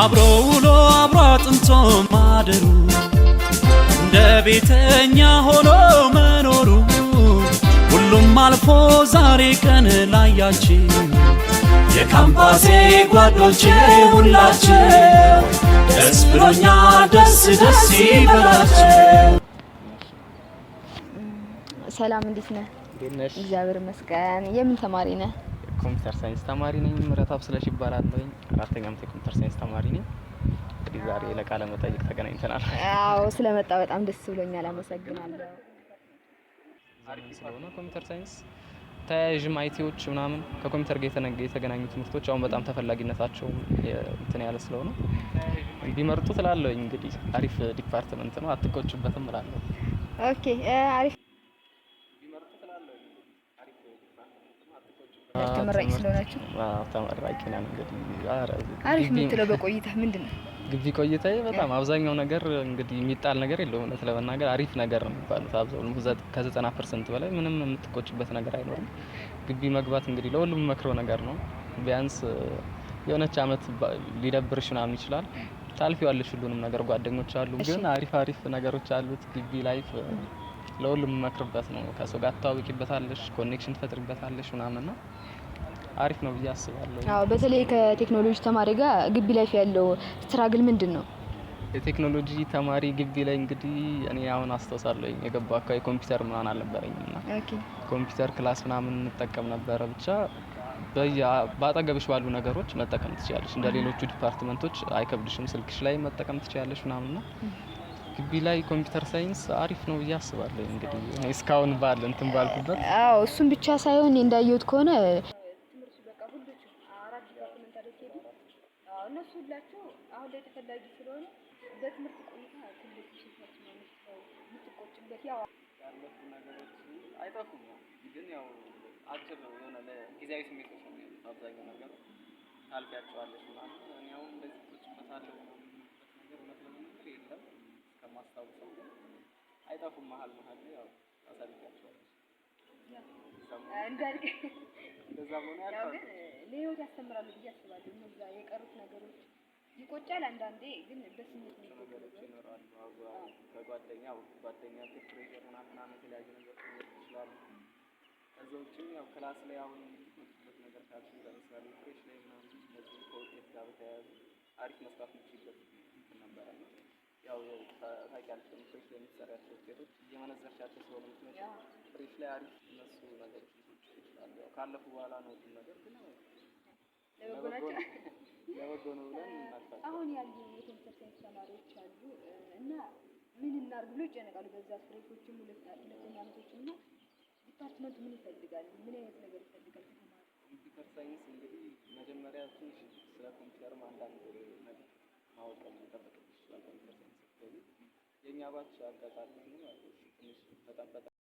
አብሮ ውሎ አብሮ አጥንቶ ማደሩ እንደ ቤተኛ ሆኖ መኖሩ ሁሉም አልፎ ዛሬ ቀን ላያችሁ የካምፓሴ ጓዶቼ ሁላችሁ ደስ ብሎኛል ደስ ደስ ይበላችሁ። ሰላም እንዴት ነህ? እግዚአብሔር ይመስገን። የምን ተማሪ ነህ? ኮምፒውተር ሳይንስ ተማሪ ነኝ። ምረታብ ስለሽ ይባላለኝ። አራተኛ ዓመት የኮምፒውተር ሳይንስ ተማሪ ነኝ። እንግዲህ ዛሬ ለቃለ መጠይቅ ተገናኝተናል። አዎ ስለመጣ በጣም ደስ ብሎኛል። አመሰግናለሁ። አሪፍ ስለሆነ ኮምፒውተር ሳይንስ ተያያዥም አይቲዎች ምናምን ከኮምፒውተር ጋር የተገናኙ ትምህርቶች አሁን በጣም ተፈላጊነታቸው እንትን ያለ ስለሆነ ቢመርጡ ትላለሁ። እንግዲህ አሪፍ ዲፓርትመንት ነው፣ አትቆጭበትም እላለሁ። ኦኬ አሪፍ ተመራቂ ስለሆናችሁ? አዎ ተመራቂ ነን። እንግዲህ አሪፍ የምትለው በቆይታ ምንድነው? ግቢ ቆይታዬ በጣም አብዛኛው ነገር እንግዲህ የሚጣል ነገር የለውም። እውነት ለመናገር አሪፍ ነገር ነው የሚባለው። አብዛኛው ከ90% በላይ ምንም የምትቆጭበት ነገር አይኖርም። ግቢ መግባት እንግዲህ ለሁሉም መክሮ ነገር ነው። ቢያንስ የሆነች አመት ሊደብርሽ ምናምን ይችላል። ታልፊዋለሽ ሁሉንም ነገር። ጓደኞች አሉ፣ ግን አሪፍ ነገሮች አሉት ግቢ ላይፍ። ለሁሉም መክርበት ነው። ከሰው ጋር ታዋቂበታለሽ፣ ኮኔክሽን ትፈጥሪበታለሽ ምናምንና አሪፍ ነው ብዬ አስባለሁ። አዎ በተለይ ከቴክኖሎጂ ተማሪ ጋር ግቢ ላይ ያለው ስትራግል ምንድነው? የቴክኖሎጂ ተማሪ ግቢ ላይ እንግዲህ እኔ አሁን አስተውሳለሁ የገባው አካባቢ ኮምፒውተር ምናምን አልነበረኝና ኮምፒውተር ክላስ ምናምን እንጠቀም ነበረ። ብቻ በአጠገብሽ ባሉ ነገሮች መጠቀም ትችያለሽ። እንደ ሌሎቹ ዲፓርትመንቶች አይከብድሽም። ስልክሽ ላይ መጠቀም ትችያለሽ ምናምንና ግቢ ላይ ኮምፒውተር ሳይንስ አሪፍ ነው ብዬ አስባለሁ። እንግዲህ እኔ እስካሁን እንትን ባልኩበት። አዎ እሱም ብቻ ሳይሆን እንዳየሁት ከሆነ ትምህርቱ በቃ ሁሉም አራት ዲፓርትመንት አደረገ። አዎ እነሱ ሁላቸው አሁን ላይ ተፈላጊ ስለሆነ በትምህርት ቆይታ ትልቅ ሽፍት ነው የምትቆጭበት። ያው ያለፉ ነገሮች አይጠፉም፣ ግን ያው አጭር ነው የሆነ ለጊዜያዊ ስሜቶች ነው የሚሆኑት። አብዛኛው ነገር ታልፊያቸዋለሽ ማለት ነው። እኔ አሁን እንደዚህ ቆጭበታለሁ ነገር እውነት ለመናገር የለም ከማስታውሰው፣ ግን አይጠፉም። መሀል ያው ታሳልፊያቸዋለሽ እንዳልክ እንደዛ ሆነ ያልፋል። ግን ለህይወት ያስተምራሉ ብዬ አስባለሁ። እነዛ የቀሩት ነገሮች ይቆጫል አንዳንዴ፣ ግን በስሜት ነው ነገሮች ይኖራሉ። ከጓደኛው ፕሬሸር ምናምን የተለያዩ ነገሮች ይችላሉ። ከዛ ውጭም ያው ክላስ ላይ አሁን የምትመጡበት ነገር ካለ ለምሳሌ ፍሬሽ ላይ ምናምን እንደዚህ ከውጤት ጋር በተያያዘ አሪፍ መስራት የምትችልበት ነበረ ነው። ያው ታውቂያለሽ ፍሬሽ ላይ የምትሰሪያቸው ውጤቶች እየመነዘርሻቸው ስለሆነ የምትመጪው ፍሬሽ ላይ አሪፍ እነሱ ነገሮች ይችላሉ። ያው ካለፉ በኋላ ነው ሁሉ ነገር፣ ግን ለበጎ ነው ብለን እናልፋለን። አሁን ያሉ የኮምፒውተር ሳይንስ ተማሪዎች አሉ እና ምን እናድርግ ብሎ ይጨነቃሉ። በዛ ፍሬሾችም ሁለተኛ ዓመቶችም እና ዲፓርትመንቱ ምን ይፈልጋል? ምን አይነት ነገር ይፈልጋል ከተማሪ? ኮምፒውተር ሳይንስ እንግዲህ መጀመሪያ ትንሽ ስለ ኮምፒውተርም አንዳንድ ነገር ማወቅ የሚጠበቅብሽ ይችላል። ኮምፒውተር ሳይንስ የኛ ባች አጋጣሚ ነው ትንሽ በጣም